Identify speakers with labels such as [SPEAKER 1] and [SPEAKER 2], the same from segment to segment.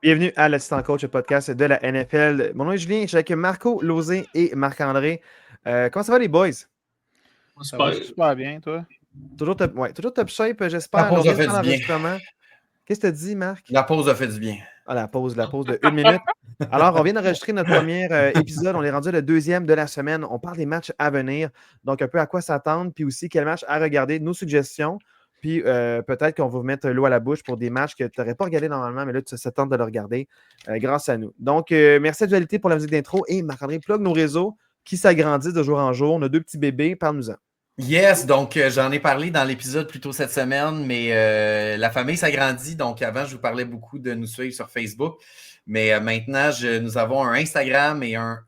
[SPEAKER 1] Bienvenue à l'Assistant Coach, le podcast de la NFL. Mon nom est Julien, je suis avec Marco, Losé et Marc-André. Comment ça va les boys?
[SPEAKER 2] Ça va super bien, toi?
[SPEAKER 1] Toujours top shape,
[SPEAKER 3] La
[SPEAKER 1] j'espère. On
[SPEAKER 3] pause a
[SPEAKER 1] vient de
[SPEAKER 3] fait
[SPEAKER 1] faire
[SPEAKER 3] du bien.
[SPEAKER 1] l'enregistrement. Qu'est-ce que tu as dit, Marc?
[SPEAKER 3] La pause a fait du bien.
[SPEAKER 1] Ah, la pause de 1 minute. Alors, on vient d'enregistrer notre premier épisode. On est rendu le deuxième de la semaine. On parle des matchs à venir. Donc, un peu à quoi s'attendre, puis aussi quel match à regarder, nos suggestions. Puis peut-être qu'on va vous mettre l'eau à la bouche pour des matchs que tu n'aurais pas regardé normalement, mais là, tu s'attends de le regarder grâce à nous. Donc, merci à Dualité pour la musique d'intro. Et Marc-André, plug nos réseaux qui s'agrandissent de jour en jour. On a 2 petits bébés. Parle-nous-en.
[SPEAKER 3] Yes, donc j'en ai parlé dans l'épisode plus tôt cette semaine, mais la famille s'agrandit. Donc avant, je vous parlais beaucoup de nous suivre sur Facebook, mais maintenant, nous avons un Instagram et un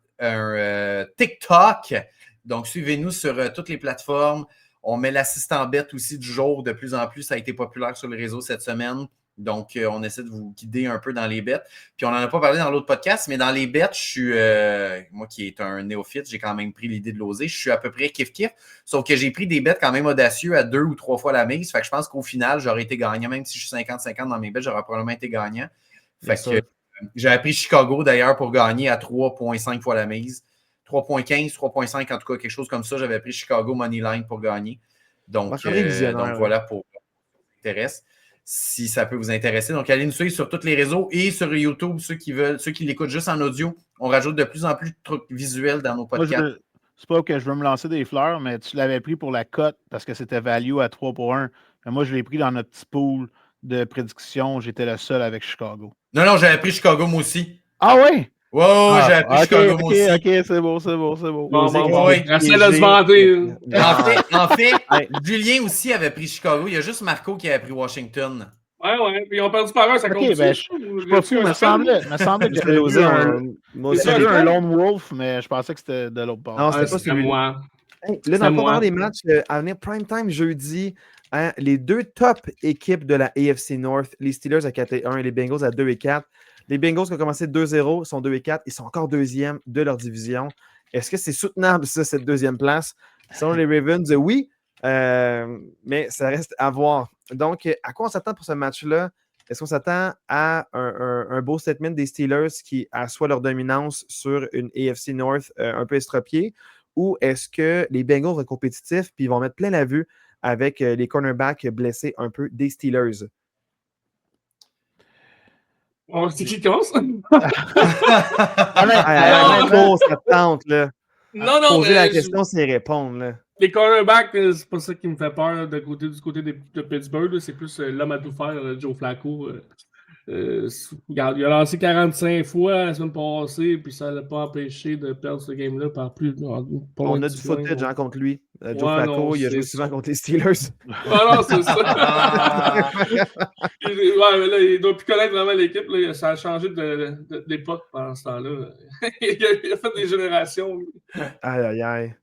[SPEAKER 3] TikTok. Donc suivez-nous sur toutes les plateformes. On met l'assistant bête aussi du jour de plus en plus. Ça a été populaire sur les réseaux cette semaine. Donc, on essaie de vous guider un peu dans les bêtes. Puis, on n'en a pas parlé dans l'autre podcast, mais dans les bêtes, je suis, moi qui est un néophyte, j'ai quand même pris l'idée de l'oser. Je suis à peu près kiff-kiff, sauf que j'ai pris des bêtes quand même audacieux à 2 ou 3 fois la mise. Fait que je pense qu'au final, j'aurais été gagnant. Même si je suis 50-50 dans mes bêtes, j'aurais probablement été gagnant. Fait que j'avais pris Chicago d'ailleurs pour gagner à 3,5 fois la mise. 3,15, 3,5 en tout cas, quelque chose comme ça. J'avais pris Chicago Moneyline pour gagner. Donc voilà pour intéresse, si ça peut vous intéresser. Donc, allez nous suivre sur tous les réseaux et sur YouTube, ceux qui l'écoutent juste en audio. On rajoute de plus en plus de trucs visuels dans nos podcasts.
[SPEAKER 2] C'est pas que je veux me lancer des fleurs, mais tu l'avais pris pour la cote parce que c'était value à 3 pour 1. Mais moi, je l'ai pris dans notre petit pool de prédiction. J'étais le seul avec Chicago.
[SPEAKER 3] Non, j'avais pris Chicago moi aussi.
[SPEAKER 2] Ah oui?
[SPEAKER 3] Wow, j'avais pris Chicago moi aussi.
[SPEAKER 2] OK, c'est beau.
[SPEAKER 4] Essaie de se vanter.
[SPEAKER 3] En fait, Julien aussi avait pris Chicago. Il y a juste Marco qui avait pris Washington.
[SPEAKER 4] Ouais. Puis ils ont perdu par un, ça compte.
[SPEAKER 2] OK, ben, je suis pas fou. Me semblait que c'était un lone wolf, mais je pensais que c'était de l'autre part.
[SPEAKER 1] Non, c'était pas celui-là. Là, dans le fond, des matchs à venir, prime time jeudi, hein, les 2 top équipes de la AFC North, les Steelers à 4-1 et les Bengals à 2-4. Les Bengals qui ont commencé 2-0 sont 2-4. Ils sont encore deuxième de leur division. Est-ce que c'est soutenable, ça, cette deuxième place? Selon les Ravens, oui, mais ça reste à voir. Donc, à quoi on s'attend pour ce match-là? Est-ce qu'on s'attend à un beau statement des Steelers qui assoient leur dominance sur une AFC North un peu estropiée? Ou est-ce que les Bengals sont compétitifs puis ils vont mettre plein la vue avec les cornerbacks blessés un peu des Steelers?
[SPEAKER 4] C'est qui commence?
[SPEAKER 1] Ça tente, là.
[SPEAKER 4] Non,
[SPEAKER 1] poser la question, c'est répondre, là.
[SPEAKER 4] Les cornerbacks, c'est pas ça qui me fait peur du côté de Pittsburgh. C'est plus l'homme à tout faire, Joe Flacco. Regarde, il a lancé 45 fois la semaine passée, puis ça ne l'a pas empêché de perdre ce game-là par plus.
[SPEAKER 1] On a du footage contre lui. Joe Flacco, il a joué souvent contre les Steelers.
[SPEAKER 4] Non, c'est ça. Mais là, il doit plus connaître vraiment l'équipe. Là. Ça a changé d'époque pendant ce temps-là. il a fait des générations.
[SPEAKER 1] Aïe.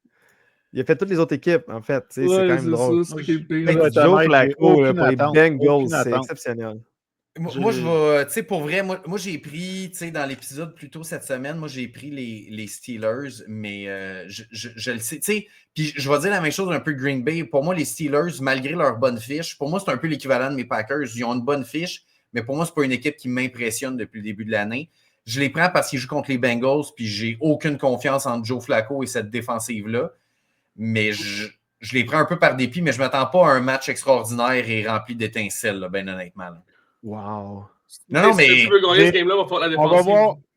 [SPEAKER 1] Il a fait toutes les autres équipes, en fait. C'est quand même drôle.
[SPEAKER 4] Ça qui est
[SPEAKER 1] Joe Flacco pour les Bengals, c'est exceptionnel.
[SPEAKER 3] Moi, je vais, tu sais, pour vrai, moi j'ai pris, tu sais, dans l'épisode plus tôt cette semaine, moi, j'ai pris les Steelers, mais je le sais, tu sais, puis je vais dire la même chose un peu Green Bay. Pour moi, les Steelers, malgré leur bonne fiche, pour moi, c'est un peu l'équivalent de mes Packers. Ils ont une bonne fiche, mais pour moi, c'est pas une équipe qui m'impressionne depuis le début de l'année. Je les prends parce qu'ils jouent contre les Bengals, puis j'ai aucune confiance en Joe Flacco et cette défensive-là, mais je les prends un peu par dépit, mais je m'attends pas à un match extraordinaire et rempli d'étincelles, là, ben honnêtement. Là.
[SPEAKER 1] Wow.
[SPEAKER 4] Non, mais si tu veux gagner ce game-là, on va faire la défensive.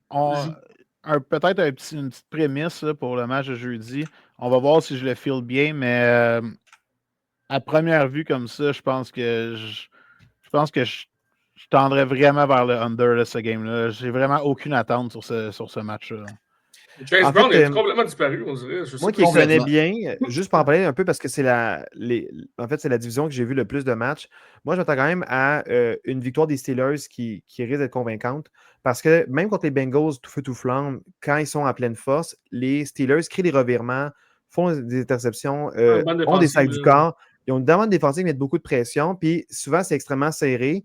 [SPEAKER 2] On va voir peut-être une petite prémisse là, pour le match de jeudi. On va voir si je le feel bien, mais à première vue comme ça, je pense que je tendrais vraiment vers le under de ce game-là. J'ai vraiment aucune attente sur ce match-là.
[SPEAKER 4] Chase Brown est complètement disparu, on dirait.
[SPEAKER 1] Moi qui le connais bien, juste pour en parler un peu parce que c'est la division que j'ai vu le plus de matchs. Moi, je m'attends quand même à une victoire des Steelers qui risque d'être convaincante parce que même contre les Bengals, tout feu tout flamme, quand ils sont en pleine force, les Steelers créent des revirements, font des interceptions, ont des sacs du corps. Ils ont une demande défensive, ils mettent beaucoup de pression, puis souvent, c'est extrêmement serré.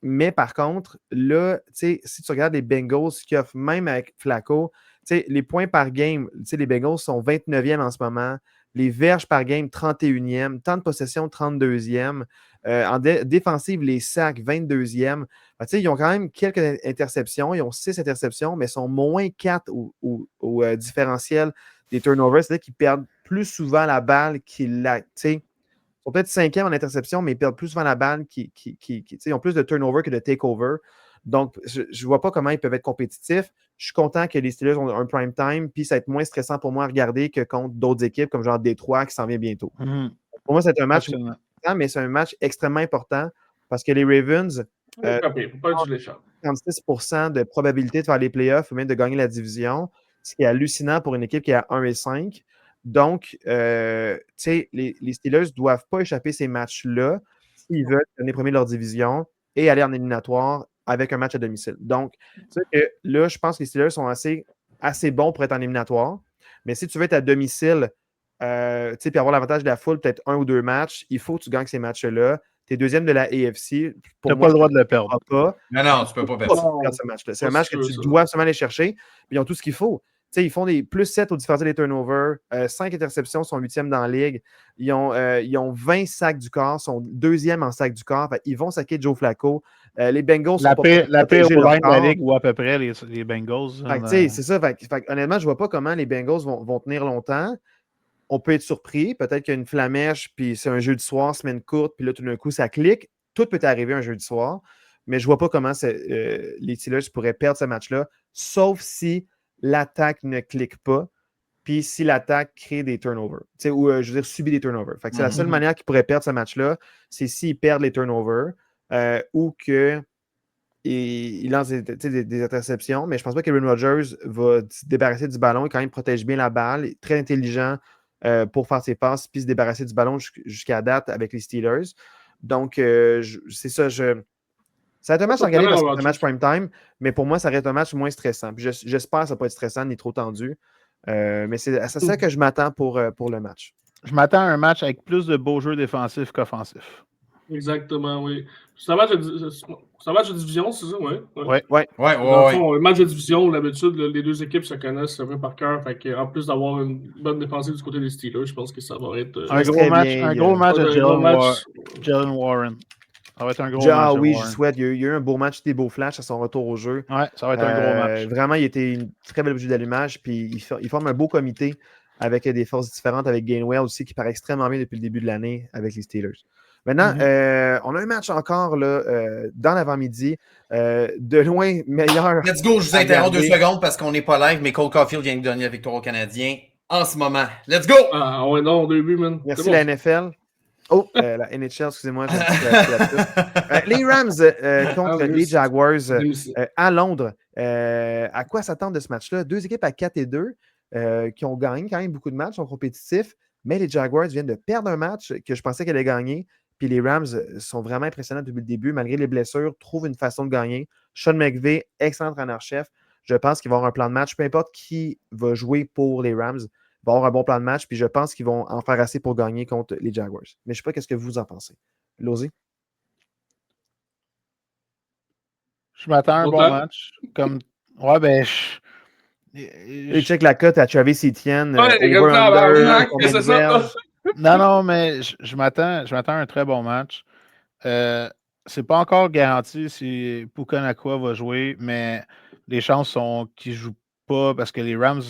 [SPEAKER 1] Mais par contre, là, si tu regardes les Bengals qui offrent même avec Flacco, les points par game, les Bengals sont 29e en ce moment. Les verges par game, 31e. Temps de possession, 32e. En défensive, les sacs, 22e. Ils ont quand même quelques interceptions. Ils ont 6 interceptions, mais sont moins 4 au différentiel des turnovers. C'est-à-dire qu'ils perdent plus souvent la balle qu'ils la. Ils sont peut-être 5e en interception, mais ils perdent plus souvent la balle. Ils ont plus de turnover que de takeover. Donc, je ne vois pas comment ils peuvent être compétitifs. Je suis content que les Steelers ont un prime time, puis ça va être moins stressant pour moi à regarder que contre d'autres équipes comme genre Détroit qui s'en vient bientôt. Pour moi, c'est un match mais c'est un match extrêmement important parce que les Ravens
[SPEAKER 4] faut pas du l'écharpe.
[SPEAKER 1] 36% de probabilité de faire les playoffs ou même de gagner la division, ce qui est hallucinant pour une équipe qui est à 1-5. Donc, les Steelers ne doivent pas échapper ces matchs-là s'ils veulent donner premier de leur division et aller en éliminatoire avec un match à domicile. Donc, là, je pense que les Steelers sont assez bons pour être en éliminatoire. Mais si tu veux être à domicile, puis avoir l'avantage de la foule, peut-être 1 ou 2 matchs, il faut que tu gagnes ces matchs-là. Tu es deuxième de la AFC.
[SPEAKER 2] Tu n'as pas le droit de le perdre.
[SPEAKER 3] Non, tu ne peux pas perdre
[SPEAKER 1] ce match-là. C'est un match que tu dois absolument aller chercher. Puis ils ont tout ce qu'il faut. Ils font des plus 7 au différentiel des turnovers, 5 interceptions, sont 8e dans la ligue. Ils ont 20 sacs du corps, sont 2e en sac du corps. Ils vont saquer Joe Flacco. Les Bengals sont
[SPEAKER 2] la pire au line de la ligue ou à peu près les Bengals.
[SPEAKER 1] C'est ça. Honnêtement, je ne vois pas comment les Bengals vont tenir longtemps. On peut être surpris. Peut-être qu'il y a une flamèche, puis c'est un jeudi soir, semaine courte, puis là, tout d'un coup, ça clique. Tout peut arriver un jeudi soir. Mais je ne vois pas comment les Steelers pourraient perdre ce match-là, sauf si l'attaque ne clique pas, puis si l'attaque crée des turnovers. Ou, je veux dire, subit des turnovers. C'est la seule manière qu'ils pourraient perdre ce match-là, c'est s'ils perdent les turnovers ou qu'ils lancent des interceptions. Mais je ne pense pas qu'Aaron Rodgers va se débarrasser du ballon. Il quand même protège bien la balle. Il est très intelligent pour faire ses passes puis se débarrasser du ballon jusqu'à date avec les Steelers. Donc, c'est ça. Ça va être un match à regarder parce que c'est un match prime time, mais pour moi, ça reste un match moins stressant. Puis j'espère que ça ne va pas être stressant ni trop tendu. Mais c'est ça que je m'attends pour le match.
[SPEAKER 2] Je m'attends à un match avec plus de beaux jeux défensifs qu'offensifs.
[SPEAKER 4] Exactement, oui. C'est un match de division, c'est ça? Oui.
[SPEAKER 2] Ouais.
[SPEAKER 4] Match de division, d'habitude, les deux équipes se connaissent un peu par cœur. En plus d'avoir une bonne défensive du côté des Steelers, je pense que ça va être
[SPEAKER 2] un gros match de Jalen Warren. Ça va être un gros match.
[SPEAKER 1] Oui, je souhaite. Il y a eu un beau match, des beaux flashs à son retour au jeu.
[SPEAKER 2] Ouais, ça va être un gros match.
[SPEAKER 1] Vraiment, il était une très belle vue d'allumage. Puis il forme un beau comité avec des forces différentes, avec Gainwell aussi, qui paraît extrêmement bien depuis le début de l'année avec les Steelers. Maintenant, on a un match encore là, dans l'avant-midi. De loin, meilleur.
[SPEAKER 3] Let's go, je vous interromps 2 secondes parce qu'on n'est pas live, mais Cole Caulfield vient de donner la victoire aux Canadiens en ce moment. Let's go!
[SPEAKER 4] Ah ouais, non, au début, man.
[SPEAKER 1] Merci la NFL. Oh, la NHL, excusez-moi. Les Rams contre les Jaguars à Londres. À quoi s'attendre de ce match-là? 2 équipes à 4-2 qui ont gagné quand même beaucoup de matchs, sont compétitifs, mais les Jaguars viennent de perdre un match que je pensais qu'elle allait gagner. Puis les Rams sont vraiment impressionnants depuis le début, malgré les blessures, trouvent une façon de gagner. Sean McVay, excellent entraîneur-chef. Je pense qu'il va avoir un plan de match, peu importe qui va jouer pour les Rams. Il va avoir un bon plan de match, puis je pense qu'ils vont en faire assez pour gagner contre les Jaguars. Mais je ne sais pas qu'est-ce que vous en pensez. Losé?
[SPEAKER 2] Je m'attends à un bon match. Ouais, ben...
[SPEAKER 1] Et check la cote à Travis Etienne.
[SPEAKER 4] C'est ça.
[SPEAKER 2] Non, mais je m'attends à un très bon match. C'est pas encore garanti si Puka Nacua va jouer, mais les chances sont qu'il ne joue pas parce que les Rams,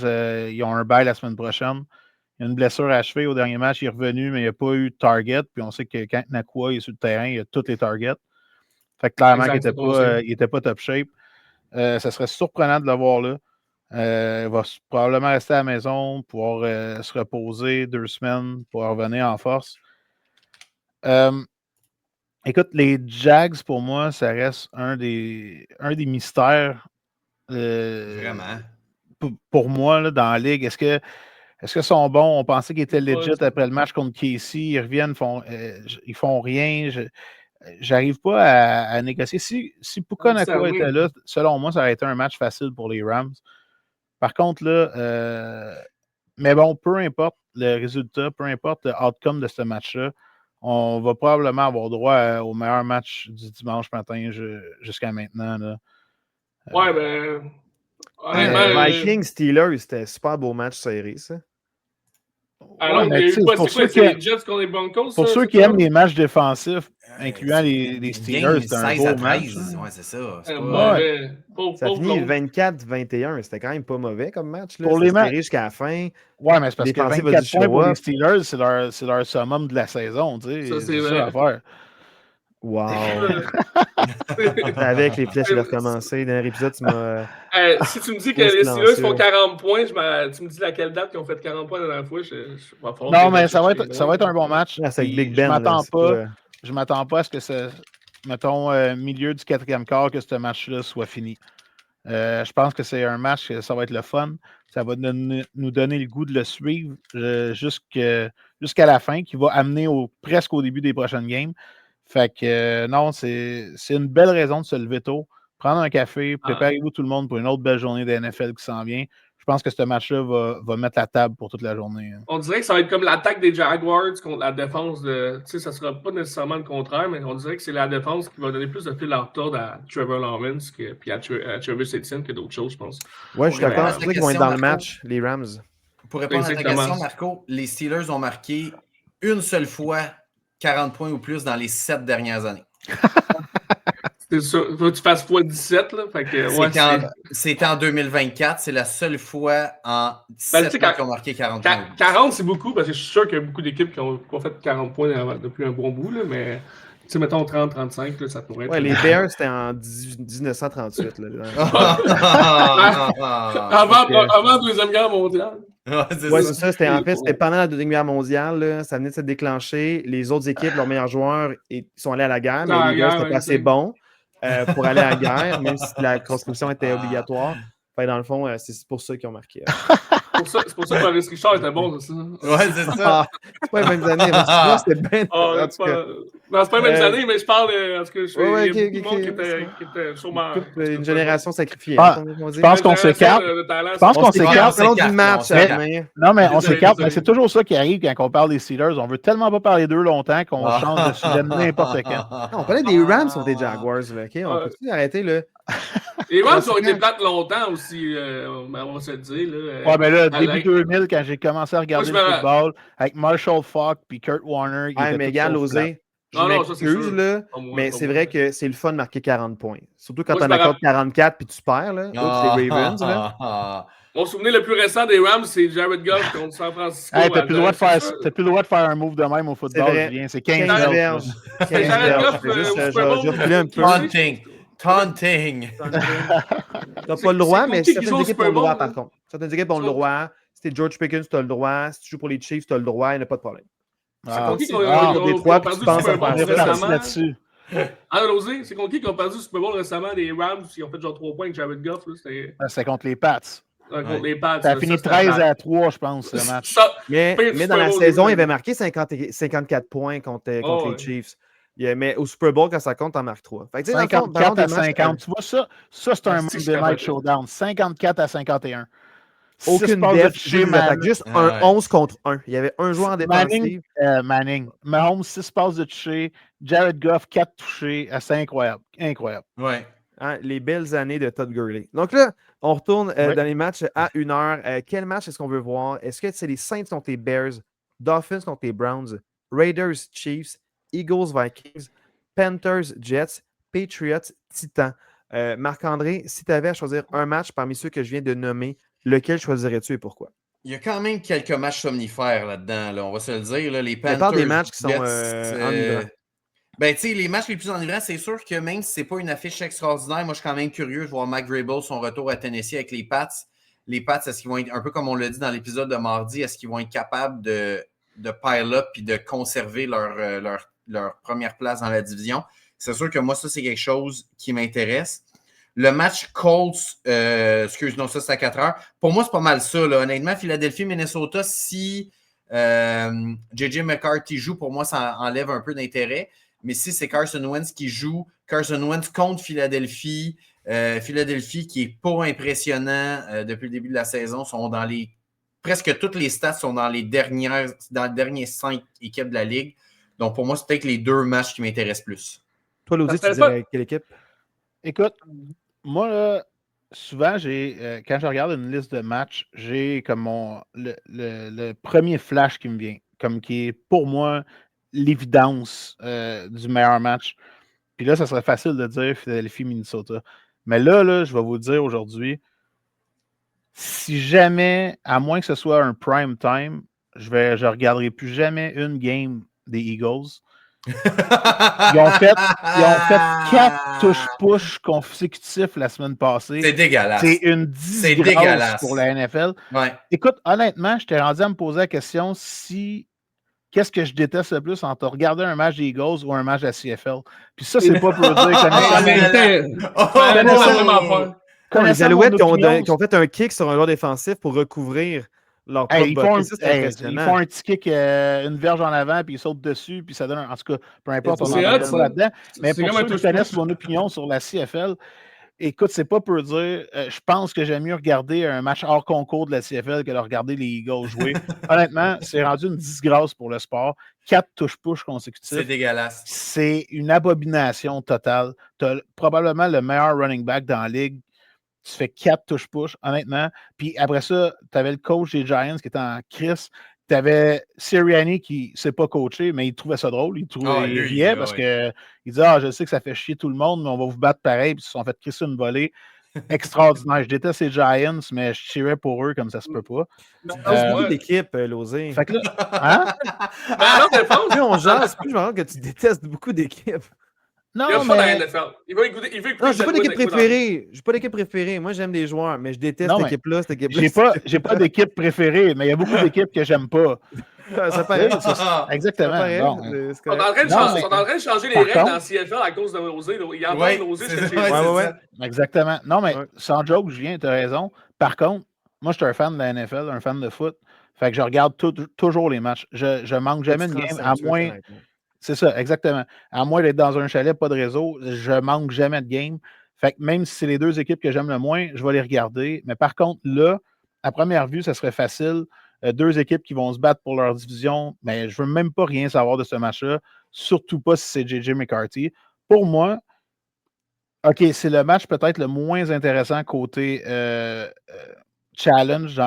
[SPEAKER 2] ils ont un bye la semaine prochaine. Il y a une blessure achevée au dernier match, il est revenu, mais il n'y a pas eu de target. Puis on sait que quand Nacua est sur le terrain, il y a tous les targets. Fait que clairement qu'il n'était pas top shape. Ça serait surprenant de le voir là. Il va probablement rester à la maison, pouvoir se reposer 2 semaines, pouvoir revenir en force. Écoute, les Jags, pour moi, ça reste un des mystères.
[SPEAKER 3] Vraiment.
[SPEAKER 2] Pour moi, là, dans la ligue, est-ce qu'ils sont bons? On pensait qu'ils étaient legit après le match contre Casey. Ils reviennent, ils font rien. J'arrive pas à négocier. Si Puka Nacua était là, selon moi, ça aurait été un match facile pour les Rams. Par contre, là, mais bon, peu importe le résultat, peu importe le outcome de ce match-là, on va probablement avoir droit au meilleur match du dimanche matin jusqu'à maintenant. Là.
[SPEAKER 4] Ouais, ben.
[SPEAKER 1] Vikings Steelers, c'était un super beau match serré, ça.
[SPEAKER 4] Alors,
[SPEAKER 2] mais
[SPEAKER 4] il y a eu
[SPEAKER 2] tu sais,
[SPEAKER 4] quoi?
[SPEAKER 2] pour
[SPEAKER 4] C'est quoi?
[SPEAKER 2] ceux
[SPEAKER 4] C'est
[SPEAKER 2] qui-
[SPEAKER 4] les Jets contre les Broncos?
[SPEAKER 2] Pour
[SPEAKER 4] ça,
[SPEAKER 2] ceux
[SPEAKER 4] c'est
[SPEAKER 2] qui
[SPEAKER 4] ça?
[SPEAKER 2] aiment les matchs défensifs, incluant les
[SPEAKER 3] Game
[SPEAKER 2] Steelers, c'est un
[SPEAKER 3] 16
[SPEAKER 2] beau
[SPEAKER 3] à
[SPEAKER 2] match.
[SPEAKER 3] 13. Ouais, c'est ça. C'est
[SPEAKER 4] Un
[SPEAKER 3] pas...
[SPEAKER 4] mauvais.
[SPEAKER 1] Ça
[SPEAKER 4] Pauvre
[SPEAKER 1] finit
[SPEAKER 4] Claude.
[SPEAKER 1] 24-21. C'était quand même pas mauvais comme match. Là.
[SPEAKER 2] Pour
[SPEAKER 1] C'était
[SPEAKER 2] les
[SPEAKER 1] serré jusqu'à la fin.
[SPEAKER 2] Ouais, mais c'est parce que
[SPEAKER 1] Défensive a
[SPEAKER 2] 24
[SPEAKER 1] dû
[SPEAKER 2] points
[SPEAKER 1] show
[SPEAKER 2] pour les
[SPEAKER 1] up.
[SPEAKER 2] Steelers, c'est leur summum de la saison. Tu
[SPEAKER 4] Ça,
[SPEAKER 2] sais,
[SPEAKER 4] c'est
[SPEAKER 2] c'est ça
[SPEAKER 4] vrai.
[SPEAKER 2] l'affaire.
[SPEAKER 1] Wow.
[SPEAKER 4] Euh,
[SPEAKER 1] Je savais que les flèches allaient recommencer. Dernier épisode, tu m'as.
[SPEAKER 4] Si tu me dis que
[SPEAKER 1] Trop
[SPEAKER 4] les Steelers
[SPEAKER 1] silencieux.
[SPEAKER 4] font 40 points, tu me dis laquelle date qu'ils ont fait 40 points la dernière fois, va falloir
[SPEAKER 2] Non,
[SPEAKER 4] que
[SPEAKER 2] mais
[SPEAKER 4] j'aille
[SPEAKER 2] ça va
[SPEAKER 4] chercher
[SPEAKER 2] être
[SPEAKER 4] loin.
[SPEAKER 2] un bon match.
[SPEAKER 1] Ah, c'est avec
[SPEAKER 2] Puis
[SPEAKER 1] Big Ben.
[SPEAKER 2] Je m'attends pas à ce que ce, mettons, milieu du 4e quart, que ce match-là soit fini. Je pense que c'est un match que ça va être le fun. Ça va nous donner le goût de le suivre jusqu'à la fin, qui va amener presque au début des prochaines games. Fait que non, c'est une belle raison de se lever tôt, prendre un café, préparez-vous tout le monde pour une autre belle journée de NFL qui s'en vient. Je pense que ce match-là va mettre la table pour toute la journée.
[SPEAKER 4] On dirait que ça va être comme l'attaque des Jaguars contre la défense de. Tu sais, ça sera pas nécessairement le contraire, mais on dirait que c'est la défense qui va donner plus de fil à retordre à Trevor Lawrence puis à Travis Etienne que d'autres choses, je pense.
[SPEAKER 1] Ouais, je suis d'accord.
[SPEAKER 3] Ouais,
[SPEAKER 1] C'est pour ça qu'ils vont être dans le match, les Rams.
[SPEAKER 3] Pour répondre à ta
[SPEAKER 4] Exactement.
[SPEAKER 3] question, Marco, les Steelers ont marqué une seule fois 40 points ou plus dans les 7 dernières années.
[SPEAKER 4] C'est ça. Faut que tu fasses x17, là. Fait que, ouais,
[SPEAKER 3] C'était en 2024. C'est la seule fois en 7 ans qu'ils ont marqué 40 points.
[SPEAKER 4] 40, c'est beaucoup, parce que je suis sûr qu'il y a beaucoup d'équipes qui ont fait 40 points depuis un bon bout, là, mais tu sais, mettons 30-35, ça pourrait être.
[SPEAKER 1] Ouais, les Bears, c'était en 1938. Là.
[SPEAKER 4] Avant la Deuxième Guerre mondiale.
[SPEAKER 1] Ouais, c'est ça. C'était pendant la Deuxième Guerre mondiale. Là, ça venait de se déclencher. Les autres équipes, leurs meilleurs joueurs, sont allés à la guerre, mais les Bears n'étaient pas assez bons pour aller à la guerre, même si la conscription était obligatoire. Fait, dans le fond, c'est pour ça qu'ils ont marqué.
[SPEAKER 4] C'est pour ça que Maurice Richard était bon, c'est ça?
[SPEAKER 3] Ouais, c'est ça.
[SPEAKER 1] C'est pas les mêmes années. C'était bien.
[SPEAKER 4] Non, c'est pas les mêmes années, mais je parle. En tout cas, il y a beaucoup de monde qui était sûrement.
[SPEAKER 1] Une génération sacrifiée.
[SPEAKER 2] Je pense qu'on s'écarte. Je pense qu'on s'écarte.
[SPEAKER 1] Du match.
[SPEAKER 2] Non, mais on s'écarte. Mais c'est toujours ça qui arrive quand on parle des Steelers. On veut tellement pas parler d'eux longtemps qu'on change de sujet n'importe quand.
[SPEAKER 1] On parlait des Rams contre les Jaguars. Là, okay? On peut-tu arrêter là?
[SPEAKER 4] Les Rams ont été plates longtemps aussi, on va se le dire. Là.
[SPEAKER 2] Ouais, mais là, début 2000, quand j'ai commencé à regarder le football, avec Marshall Faulk puis Kurt Warner.
[SPEAKER 1] Ouais, mais gars, l'osé. Je m'excuse, là, mais c'est vrai que c'est le fun de marquer 40 points. Surtout quand t'en accordes 44 puis tu perds, là. Les Ravens, là.
[SPEAKER 4] Mon souvenir le plus récent des Rams, c'est Jared Goff contre San Francisco.
[SPEAKER 2] Hey, t'as plus le droit de faire un move de même au football, Julien. C'est 15 verges.
[SPEAKER 4] Jared Goff,
[SPEAKER 1] je reculais un peu.
[SPEAKER 3] Taunting.
[SPEAKER 1] T'as pas le droit, mais certaines équipes ont le droit, par contre. Certaines équipes ont le droit. Si t'es George Pickens, t'as le droit. Si tu joues pour les Chiefs, t'as le droit. Il n'y a pas de problème.
[SPEAKER 4] C'est contre qui qu'on a perdu le Super Bowl récemment?
[SPEAKER 2] Là-dessus.
[SPEAKER 4] C'est contre qui qu'on a perdu le Super Bowl récemment? Les Rams, qui ont fait genre 3 points avec Jared Goff.
[SPEAKER 2] C'est contre les Pats.
[SPEAKER 4] Contre les Pats.
[SPEAKER 2] Ça a fini 13-3, je pense, le match.
[SPEAKER 1] Mais dans la saison, il avait marqué 54 points contre les Chiefs. Mais au Super Bowl, quand ça compte, t'en marques 3.
[SPEAKER 2] 54 à 50. Tu vois, ça c'est un Monday Night Showdown. 54 à 51.
[SPEAKER 1] Aucune def, juste un 11 contre 1. Il y avait un joueur en défensive.
[SPEAKER 2] Manning. Mahomes, 6 passes de toucher. Jared Goff, 4 touchés. C'est incroyable. Incroyable.
[SPEAKER 3] Ouais.
[SPEAKER 1] Les belles années de Todd Gurley. Donc là, on retourne dans les matchs à 1h. Quel match est-ce qu'on veut voir? Est-ce que c'est les Saints contre les Bears, Dolphins contre les Browns, Raiders, Chiefs, Eagles, Vikings, Panthers, Jets, Patriots, Titans? Marc-André, si tu avais à choisir un match parmi ceux que je viens de nommer, lequel choisirais-tu et pourquoi?
[SPEAKER 3] Il y a quand même quelques matchs somnifères là-dedans, là, on va se le dire. Là, les Panthers,
[SPEAKER 1] des matchs qui sont enivrants.
[SPEAKER 3] Ben, tu sais, les matchs les plus enivrants, c'est sûr que même si c'est pas une affiche extraordinaire, moi, je suis quand même curieux de voir Mike Vrabel, son retour à Tennessee avec les Pats. Les Pats, est-ce qu'ils vont être, un peu comme on l'a dit dans l'épisode de mardi, est-ce qu'ils vont être capables de pile-up et de conserver leur première place dans la division? C'est sûr que moi, ça, c'est quelque chose qui m'intéresse. Le match Colts, excuse-moi, ça, c'est à 4 heures. Pour moi, c'est pas mal ça, là. Honnêtement, Philadelphie-Minnesota, si J.J. McCarthy joue, pour moi, ça enlève un peu d'intérêt. Mais si c'est Carson Wentz qui joue, Carson Wentz contre Philadelphie, Philadelphie qui n'est pas impressionnant depuis le début de la saison, sont dans les... Presque toutes les stats sont dans les dernières 5 équipes de la Ligue. Donc, pour moi, c'est peut-être les 2 matchs qui m'intéressent plus.
[SPEAKER 1] Toi, Lodi, tu dirais quelle équipe?
[SPEAKER 2] Écoute, moi, là, souvent, quand je regarde une liste de matchs, j'ai comme le premier flash qui me vient, comme qui est pour moi l'évidence du meilleur match. Puis là, ça serait facile de dire Philadelphie-Minnesota. Mais là, je vais vous dire aujourd'hui, si jamais, à moins que ce soit un prime time, je regarderai plus jamais une game des Eagles. Ils ont fait 4 touch-push consécutifs la semaine passée.
[SPEAKER 3] C'est dégueulasse.
[SPEAKER 2] C'est une disgrâce pour la NFL.
[SPEAKER 3] Ouais.
[SPEAKER 2] Écoute, honnêtement, je t'ai rendu à me poser la question qu'est-ce que je déteste le plus entre regarder un match des Eagles ou un match de la CFL. Puis ça, c'est pas pour dire
[SPEAKER 1] que les Alouettes qui ont fait un kick sur un joueur défensif pour recouvrir leur propre
[SPEAKER 2] ils font un petit kick, une verge en avant, puis ils sautent dessus, puis ça donne en tout cas, peu importe, on en là-dedans. Mais pour ceux qui connaissent mon opinion sur la CFL, écoute, c'est pas pour dire, je pense que j'aime mieux regarder un match hors concours de la CFL que de regarder les Eagles jouer. Honnêtement, c'est rendu une disgrâce pour le sport. 4 touch-push consécutifs.
[SPEAKER 3] C'est dégueulasse.
[SPEAKER 2] C'est une abomination totale. Tu as probablement le meilleur running back dans la ligue. Tu fais 4 touch-push, honnêtement. Puis après ça, tu avais le coach des Giants qui était en crise. Tu avais Sirianni qui ne s'est pas coaché, mais il trouvait ça drôle. Il riait parce qu'il disait je sais que ça fait chier tout le monde, mais on va vous battre pareil. Puis ils se sont fait crisser une volée. Extraordinaire. Je déteste les Giants, mais je tirais pour eux comme ça se peut pas.
[SPEAKER 1] Beaucoup d'équipes, Lozé.
[SPEAKER 2] Fait que là, hein?
[SPEAKER 1] Plus on jase, plus je me rends que tu détestes beaucoup d'équipes.
[SPEAKER 5] Non, il mais... Il veut écouter.
[SPEAKER 1] Non, j'ai pas d'équipe préférée. J'ai pas d'équipe préférée. Moi, j'aime des joueurs, mais je déteste cette équipe-là, cette équipe-là.
[SPEAKER 2] J'ai pas d'équipe préférée, mais il y a beaucoup d'équipes que j'aime pas.
[SPEAKER 1] Ça paraît.
[SPEAKER 2] Exactement.
[SPEAKER 5] Ils sont en train de changer les règles dans CFL à cause de Lozé. Il y a un Lozé,
[SPEAKER 2] c'est exactement. Non, mais sans joke, Julien, tu as raison. Par contre, moi, je suis un fan de la NFL, un fan de foot. Fait que je regarde toujours les matchs. Je manque jamais une game, à moins... C'est ça, exactement. À moins d'être dans un chalet, pas de réseau, je manque jamais de game. Fait que même si c'est les deux équipes que j'aime le moins, je vais les regarder. Mais par contre, là, à première vue, ça serait facile. 2 équipes qui vont se battre pour leur division. Mais je veux même pas rien savoir de ce match-là. Surtout pas si c'est J.J. McCarthy. Pour moi, OK, c'est le match peut-être le moins intéressant côté challenge,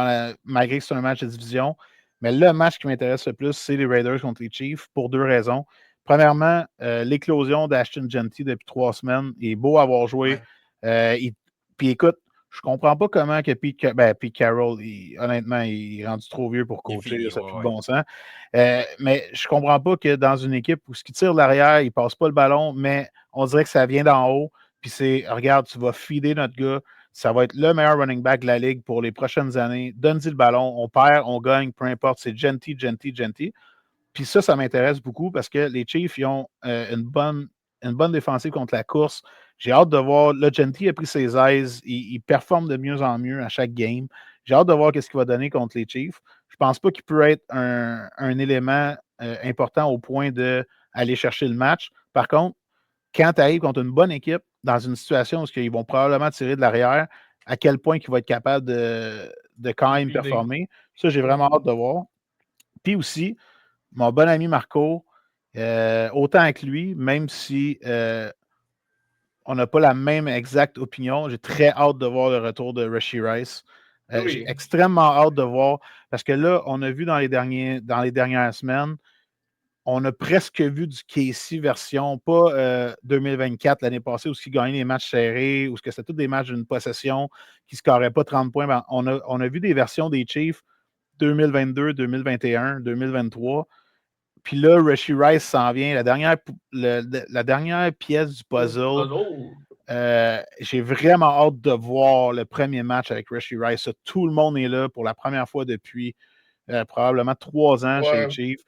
[SPEAKER 2] malgré que c'est un match de division. Mais le match qui m'intéresse le plus, c'est les Raiders contre les Chiefs pour 2 raisons. Premièrement, l'éclosion d'Ashton Jeanty depuis 3 semaines. Il est beau à avoir joué. Puis écoute, je comprends pas comment que Pete Carroll, honnêtement, il est rendu trop vieux pour coacher. Ça n'a plus de bon sens. Mais je comprends pas que dans une équipe où ce qui tire de l'arrière, il passe pas le ballon, mais on dirait que ça vient d'en haut. Puis c'est, regarde, tu vas feeder notre gars. Ça va être le meilleur running back de la ligue pour les prochaines années. Donne-y le ballon. On perd, on gagne, peu importe. C'est Jeanty. Puis ça m'intéresse beaucoup parce que les Chiefs, ils ont une bonne défensive contre la course. J'ai hâte de voir. Là, Jeanty a pris ses aises. Il performe de mieux en mieux à chaque game. J'ai hâte de voir ce qu'il va donner contre les Chiefs. Je pense pas qu'il peut être un élément important au point d'aller chercher le match. Par contre, quand tu arrives contre une bonne équipe, dans une situation où ils vont probablement tirer de l'arrière, à quel point ils vont être capables de quand même performer. Ça, j'ai vraiment hâte de voir. Puis aussi, mon bon ami Marco, autant avec lui, même si on n'a pas la même exacte opinion, j'ai très hâte de voir le retour de Rashee Rice. J'ai extrêmement hâte de voir, parce que là, on a vu dans les dernières semaines, on a presque vu du Casey version, pas 2024, l'année passée, où il gagnait des matchs serrés, où c'était tous des matchs d'une possession qui ne scoraient pas 30 points. Ben, on a vu des versions des Chiefs 2022, 2021, 2023. Puis là, Rashee Rice s'en vient. La dernière pièce du puzzle. J'ai vraiment hâte de voir le premier match avec Rashee Rice. Tout le monde est là pour la première fois depuis probablement 3 ans chez les Chiefs.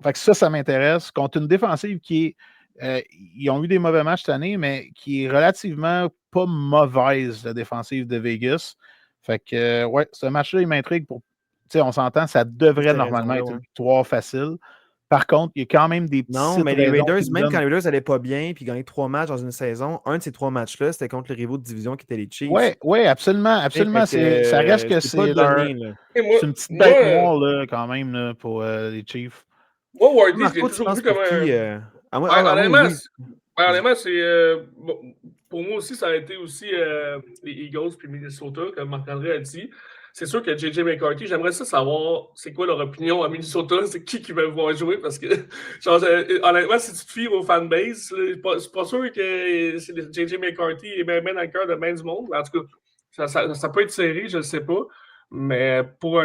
[SPEAKER 2] Fait que ça m'intéresse. Contre une défensive qui est. Ils ont eu des mauvais matchs cette année, mais qui est relativement pas mauvaise, la défensive de Vegas. Fait que, ce match-là, il m'intrigue pour. On s'entend, ça devrait normalement être une victoire facile. Par contre, il y a quand même des petits.
[SPEAKER 1] Non, mais les Raiders, même quand les Raiders n'allaient pas bien puis gagnaient 3 matchs dans une saison, un de ces 3 matchs-là, c'était contre les rivaux de division qui étaient les Chiefs.
[SPEAKER 2] Oui, absolument. Ça reste que c'est une petite bête noire là, quand même là, pour les Chiefs.
[SPEAKER 5] Moi, Wardy, je l'ai toujours vu comme un.
[SPEAKER 1] Honnêtement,
[SPEAKER 5] Honnêtement, pour moi aussi, ça a été aussi les Eagles puis Minnesota, comme Marc-André a dit. C'est sûr que J.J. McCarthy, j'aimerais savoir c'est quoi leur opinion à Minnesota, c'est qui va voir jouer, parce que honnêtement, si tu te fies aux fanbase, c'est pas sûr que c'est J.J. McCarthy est bien dans le cœur de bien du monde. En tout cas, ça peut être serré, je ne sais pas. Mais pour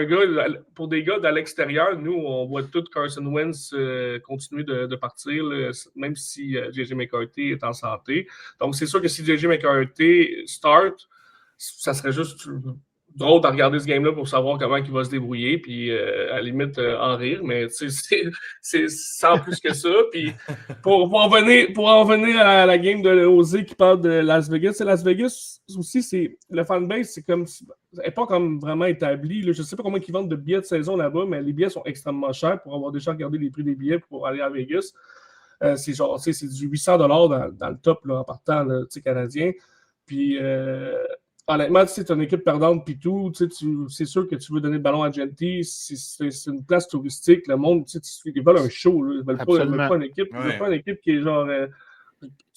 [SPEAKER 5] des gars de l'extérieur, nous, on voit tout Carson Wentz continuer de partir, là, même si J.J. McCarthy est en santé. Donc, c'est sûr que si J.J. McCarthy start, ça serait juste drôle de regarder ce game-là pour savoir comment il va se débrouiller, puis à la limite en rire, mais c'est sans plus que ça. Puis pour en venir à la game de José qui parle de Las Vegas, Las Vegas aussi, le fanbase, c'est comme n'est pas comme vraiment établi. Là. Je ne sais pas comment ils vendent de billets de saison là-bas, mais les billets sont extrêmement chers pour avoir déjà regardé les prix des billets pour aller à Vegas. C'est du 800$ dans le top là, en partant là, canadien. Puis honnêtement, tu es une équipe perdante puis tout, c'est sûr que tu veux donner le ballon à Genty, c'est une place touristique, le monde, ils veulent un show, là. Ils veulent pas une équipe, ils veulent pas une équipe qui est genre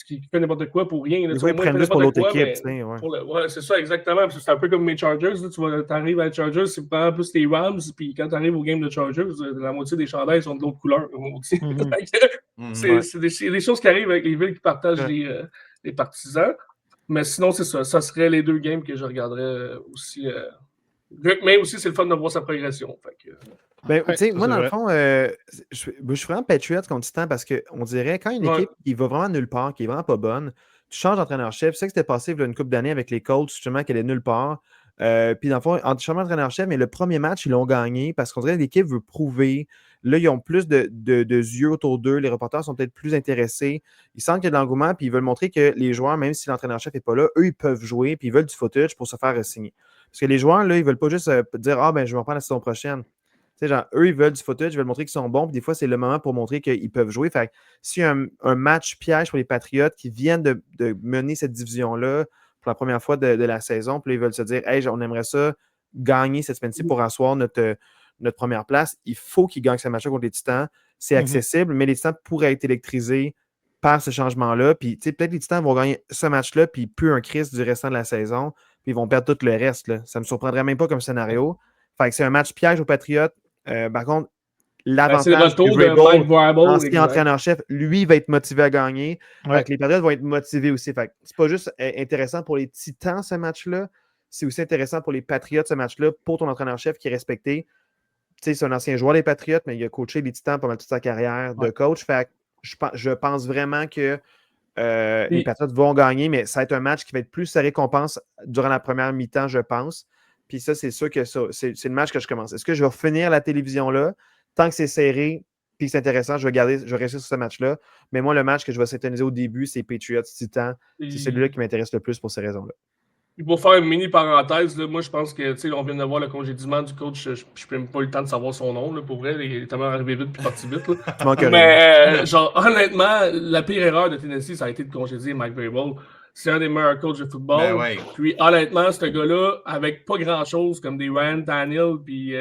[SPEAKER 5] qui fait n'importe quoi pour rien. Là,
[SPEAKER 1] ils prennent juste pour l'autre équipe.
[SPEAKER 5] Ouais, c'est ça, exactement. C'est un peu comme mes Chargers. Là, tu arrives à les Chargers, c'est pas plus les Rams, puis quand tu arrives au game de Chargers, la moitié des chandails sont de l'autre couleur. C'est des choses qui arrivent avec les villes qui partagent les partisans. Mais sinon, c'est ça. Ça serait les deux games que je regarderais aussi. Mais aussi, c'est le fun de voir sa progression.
[SPEAKER 1] Moi, dans le fond, je suis vraiment Patriots contre Titan parce qu'on dirait quand une équipe qui va vraiment nulle part, qui est vraiment pas bonne, tu changes d'entraîneur-chef. Tu sais que c'était passé il y a une couple d'années avec les Colts, justement, qu'elle est nulle part. Puis dans le fond, en changeant d'entraîneur-chef, mais le premier match, ils l'ont gagné parce qu'on dirait que l'équipe veut prouver. Là, ils ont plus de yeux autour d'eux. Les reporters sont peut-être plus intéressés. Ils sentent qu'il y a de l'engouement, puis ils veulent montrer que les joueurs, même si l'entraîneur-chef n'est pas là, eux, ils peuvent jouer, puis ils veulent du footage pour se faire signer. Parce que les joueurs, là, ils veulent pas juste dire « Ah, ben, je vais reprendre la saison prochaine ». Tu sais, genre, eux, ils veulent du footage, ils veulent montrer qu'ils sont bons, puis des fois, c'est le moment pour montrer qu'ils peuvent jouer. Fait que s'il y a un match piège pour les Patriots qui viennent de mener cette division-là pour la première fois de la saison, puis là, ils veulent se dire « Hey, on aimerait ça gagner cette semaine-ci pour asseoir notre première place », il faut qu'ils gagnent ce match-là contre les Titans. C'est accessible, mais les Titans pourraient être électrisés par ce changement-là. Puis, tu sais, peut-être les Titans vont gagner ce match-là, puis plus un Christ du restant de la saison, puis ils vont perdre tout le reste. Là. Ça ne me surprendrait même pas comme scénario. Fait que c'est un match piège aux Patriots. Par contre, l'avantage de Mike Vrabel, ancien entraîneur-chef, lui va être motivé à gagner. Fait que les Patriots vont être motivés aussi. Fait que c'est pas juste intéressant pour les Titans, ce match-là. C'est aussi intéressant pour les Patriots, ce match-là, pour ton entraîneur-chef qui est respecté. Tu sais, c'est un ancien joueur des Patriots, mais il a coaché les Titans pendant toute sa carrière de coach. Fait que je pense vraiment que les Patriots vont gagner, mais ça va être un match qui va être plus sa récompense durant la première mi-temps, je pense. Puis ça, c'est sûr que c'est le match que je commence. Est-ce que je vais finir la télévision-là? Tant que c'est serré puis que c'est intéressant, je vais rester sur ce match-là. Mais moi, le match que je vais s'intoniser au début, c'est Patriots-Titans. C'est celui-là qui m'intéresse le plus pour ces raisons-là.
[SPEAKER 5] Pour faire une mini parenthèse, là, moi je pense que on vient de voir le congédiement du coach, je n'ai même pas eu le temps de savoir son nom, là, pour vrai, il est tellement arrivé vite puis parti vite. Mais genre honnêtement, la pire erreur de Tennessee, ça a été de congédier Mike Vrabel. C'est un des meilleurs coachs de football. Puis honnêtement, ce gars-là, avec pas grand-chose comme des Ryan Daniel puis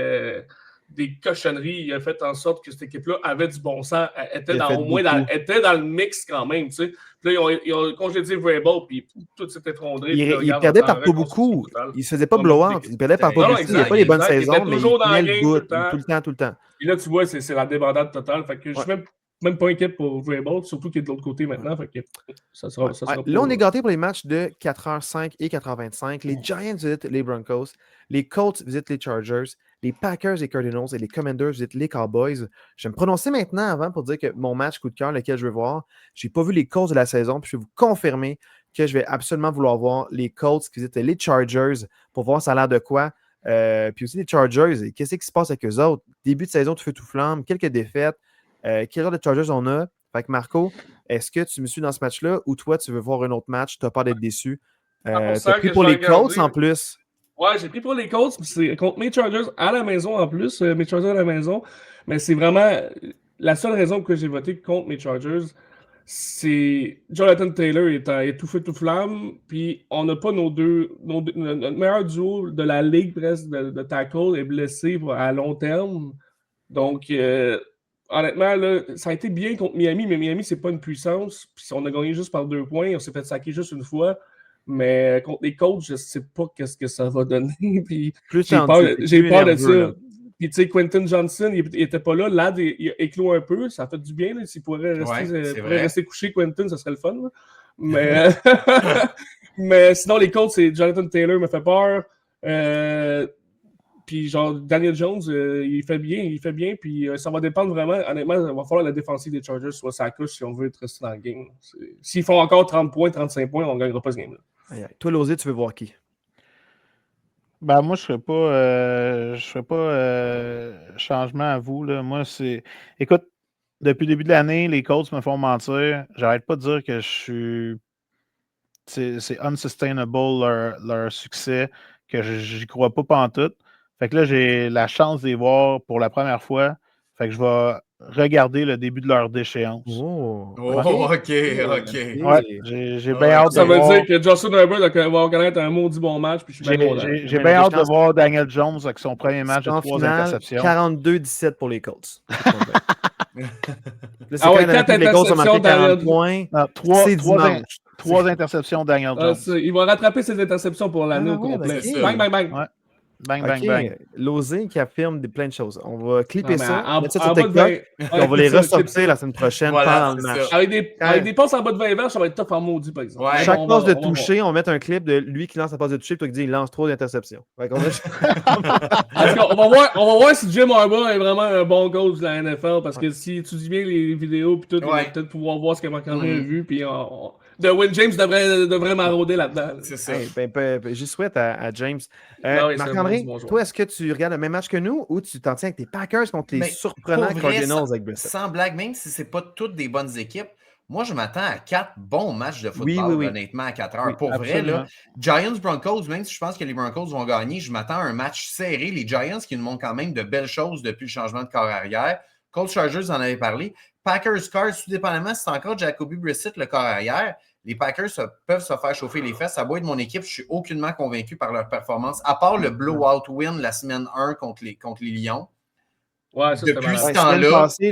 [SPEAKER 5] des cochonneries, il a fait en sorte que cette équipe-là avait du bon sens, était dans le mix quand même, tu sais. Puis là, ils ont congédié Vrabel, puis tout s'est effondré.
[SPEAKER 1] Il perdait par pas beaucoup. Il se faisait pas blowout. Il perdait par pas beaucoup. Il n'y a pas les bonnes saisons, mais il tenait le bout tout le temps.
[SPEAKER 5] Et là, tu vois, c'est la débandade totale. Fait que je suis même pas inquiet pour Vrabel, surtout qu'il est de l'autre côté maintenant. Fait que ça sera
[SPEAKER 1] là, on est gâtés pour les matchs de 4h05 et 4h25. Les Giants visitent les Broncos. Les Colts visitent les Chargers. Les Packers, les Cardinals et les Commanders visitent les Cowboys. Je vais me prononcer maintenant avant pour dire que mon match coup de cœur, lequel je veux voir, je n'ai pas vu les Colts de la saison, puis je vais vous confirmer que je vais absolument vouloir voir les Colts qui visitent les Chargers pour voir ça a l'air de quoi. Puis aussi les Chargers, qu'est-ce qui se passe avec eux autres? Début de saison, tout feu tout flamme, quelques défaites. Quel genre de Chargers on a? Fait que Marco, est-ce que tu me suis dans ce match-là ou toi, tu veux voir un autre match? Tu n'as peur d'être déçu? Tu as pris pour les Colts en plus.
[SPEAKER 5] Ouais, j'ai pris pour les Colts, c'est contre mes Chargers à la maison en plus, mes Chargers à la maison. Mais c'est vraiment la seule raison que j'ai voté contre mes Chargers, c'est Jonathan Taylor est tout feu tout flamme, puis on n'a pas notre meilleur duo de la ligue presque de tackle est blessé à long terme. Donc honnêtement, là, ça a été bien contre Miami, mais Miami, c'est pas une puissance. Puis on a gagné juste par 2 points. On s'est fait saquer juste une fois. Mais contre les Colts, je sais pas qu'est-ce que ça va donner. Puis j'ai peur de ça. Puis tu sais, Quentin Johnson, il était pas là. Lad, il a éclos un peu. Ça fait du bien. Là. S'il pourrait rester couché, Quentin, ça serait le fun. Là. Mais, mais sinon, les Colts, c'est Jonathan Taylor me fait peur. Puis genre, Daniel Jones, il fait bien, puis ça va dépendre vraiment. Honnêtement, il va falloir que la défensive des Chargers soit sa couche si on veut être resté dans le game. S'ils font encore 30 points, 35 points, on ne gagnera pas ce game-là.
[SPEAKER 1] Toi, Losé, tu veux voir qui?
[SPEAKER 2] Ben, moi, je ne ferais pas changement à vous. Là. Moi, c'est. Écoute, depuis le début de l'année, les Colts me font mentir. J'arrête pas de dire que je suis. C'est unsustainable leur succès, que j'y crois pas pantoute. Fait que là, j'ai la chance de les voir pour la première fois. Fait que je vais regarder le début de leur déchéance.
[SPEAKER 3] OK.
[SPEAKER 2] Ouais, j'ai bien hâte
[SPEAKER 5] Ça
[SPEAKER 2] de
[SPEAKER 5] veut
[SPEAKER 2] voir.
[SPEAKER 5] dire que Justin Herbert va connaître un maudit bon match.
[SPEAKER 2] J'ai bien hâte de voir Daniel Jones avec son premier match de 3 interceptions.
[SPEAKER 1] 42-17 pour les Colts. Là, c'est
[SPEAKER 5] ah ouais,
[SPEAKER 1] 4 les Colts ont marqué 40 points. C'est dimanche.
[SPEAKER 2] 3 interceptions Daniel Jones.
[SPEAKER 5] Il va rattraper ses interceptions pour l'année au complet. Bang, bang, bang.
[SPEAKER 2] Ouais. Bang, bang, bang.
[SPEAKER 1] Losé qui affirme plein de choses. On va clipper ça,
[SPEAKER 5] en,
[SPEAKER 1] mettre ça sur TikTok, on va les ressortir la semaine prochaine pendant le match.
[SPEAKER 5] Avec des passes en bas de 20 verges, ça va être tough en maudit, par exemple.
[SPEAKER 1] Ouais. Chaque passe de toucher, on va mettre un clip de lui qui lance la passe de toucher, toi qui dit il lance 3 d'interceptions. On
[SPEAKER 5] va voir si Jim Harbaugh est vraiment un bon coach de la NFL, parce que si tu dis bien les vidéos, puis tout, il va peut-être pouvoir voir ce que Marc-André a vu, puis Derwin James devrait marauder là-dedans.
[SPEAKER 3] C'est ça.
[SPEAKER 1] J'y souhaite à James. Marc-André, toi, est-ce que tu regardes le même match que nous ou tu t'en tiens avec tes Packers contre les surprenants Cardinals avec Brissett?
[SPEAKER 3] Sans blague, même si ce n'est pas toutes des bonnes équipes, moi, je m'attends à 4 bons matchs de football, honnêtement, à 4 heures. Pour vrai, là, Giants-Broncos, même si je pense que les Broncos vont gagner, je m'attends à un match serré. Les Giants qui nous montrent quand même de belles choses depuis le changement de corps arrière. Colts Chargers en avait parlé. Packers-Cards, tout dépendamment si c'est encore Jacoby Brissett, le corps arrière. Les Packers peuvent se faire chauffer les fesses. Ça va être mon équipe. Je suis aucunement convaincu par leur performance, à part le blowout win la semaine 1 contre les Lions.
[SPEAKER 5] Ouais, ça,
[SPEAKER 3] depuis ce
[SPEAKER 1] temps-là. La semaine passée,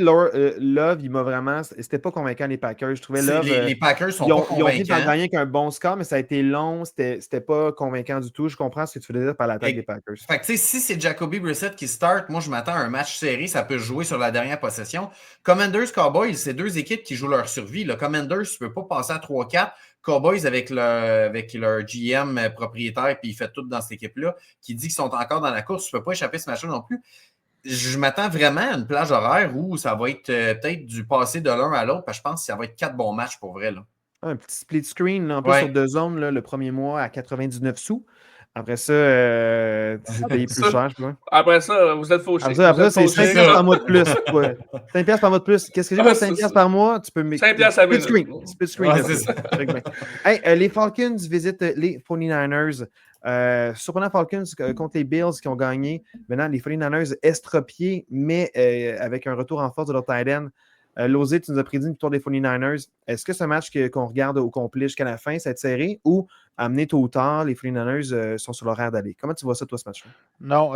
[SPEAKER 1] Love, il m'a vraiment. C'était pas convaincant, les Packers. Je trouvais Love.
[SPEAKER 3] Les Packers sont pas convaincants.
[SPEAKER 1] Ils ont vite gagné avec un bon score, mais ça a été long. C'était pas convaincant du tout. Je comprends ce que tu veux dire par l'attaque des Packers.
[SPEAKER 3] Fait que, si c'est Jacoby Brissett qui start, moi, je m'attends à un match serré. Ça peut jouer sur la dernière possession. Commanders, Cowboys, c'est 2 équipes qui jouent leur survie. Le Commanders, tu peux pas passer à 3-4. Cowboys avec leur GM propriétaire, puis il fait tout dans cette équipe-là, qui dit qu'ils sont encore dans la course. Tu peux pas échapper ce match-là non plus. Je m'attends vraiment à une plage horaire où ça va être peut-être du passé de l'un à l'autre, parce que je pense que ça va être 4 bons matchs pour vrai. Là.
[SPEAKER 1] Un petit split screen, en plus sur 2 zones, là, le premier mois à 99 sous. Après ça, tu payes plus cher.
[SPEAKER 5] Après ça, vous êtes fauché.
[SPEAKER 1] Après ça, c'est 5$ par mois de plus. 5$ par mois de plus. Qu'est-ce que j'ai pour 5$ par mois? Tu peux
[SPEAKER 5] 5$ à minute.
[SPEAKER 1] Split screen. C'est ça. Les Falcons visitent les 49ers. Surprenant Falcons contre les Bills qui ont gagné. Maintenant, les 49ers estropiés, mais avec un retour en force de leur tight end. Losé, tu nous as prédit une victoire des 49ers. Est-ce que ce match qu'on regarde au complet jusqu'à la fin, ça va être serré ou amené tôt ou tard, les 49ers sont sur l'horaire d'aller? Comment tu vois ça, toi, ce match-là?
[SPEAKER 2] Non,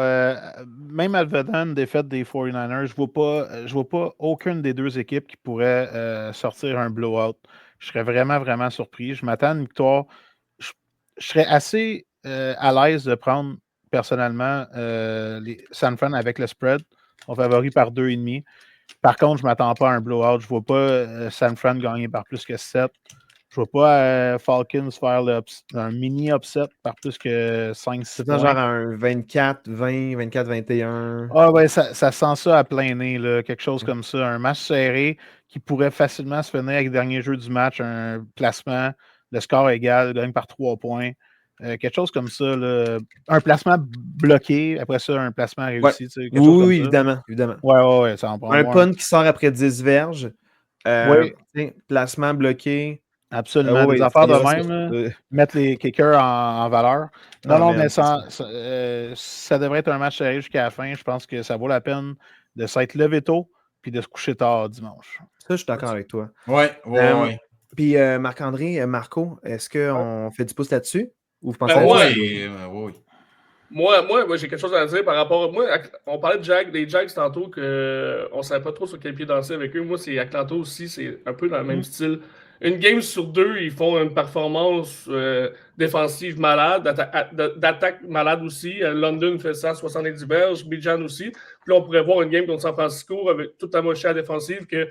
[SPEAKER 2] même advenant une défaite des 49ers, je ne vois pas aucune des 2 équipes qui pourrait sortir un blowout. Je serais vraiment, vraiment surpris. Je m'attends à une victoire. Je serais assez à l'aise de prendre personnellement les San Fran avec le spread. On favorise par 2,5. Par contre, je ne m'attends pas à un blowout. Je ne vois pas San Fran gagner par plus que 7. Je ne vois pas Falcons faire un mini upset par plus que 5-6
[SPEAKER 1] C'est genre un 24-20, 24-21.
[SPEAKER 2] Ah ouais, ça sent ça à plein nez, là, quelque chose comme ça. Un match serré qui pourrait facilement se finir avec le dernier jeu du match, un placement, le score égal, gagne par 3 points. Quelque chose comme ça, là. Un placement bloqué, après ça, un placement réussi.
[SPEAKER 1] Ouais. Oui, évidemment.
[SPEAKER 2] Ouais, ça en prend.
[SPEAKER 1] Un punt qui sort après 10 verges. Placement bloqué.
[SPEAKER 2] Absolument. Des affaires de même. Mettre les kickers en valeur. Non, mais ça devrait être un match serré jusqu'à la fin. Je pense que ça vaut la peine de s'être levé tôt puis de se coucher tard dimanche.
[SPEAKER 1] Ça, je suis d'accord avec toi.
[SPEAKER 3] Oui.
[SPEAKER 1] Puis Marc-André, Marco, est-ce qu'on fait du pouce là-dessus? Ou vous pensez
[SPEAKER 3] oui.
[SPEAKER 5] Moi, j'ai quelque chose à dire par rapport. Moi, on parlait des Jags tantôt qu'on ne savait pas trop sur quel pied danser avec eux. Moi, c'est Atlanta aussi, c'est un peu dans le même style. Une game sur deux, ils font une performance défensive malade, d'attaque malade aussi. London fait 170 verges, Bijan aussi. Puis là, on pourrait voir une game contre San Francisco avec toute la moitié à la défensive que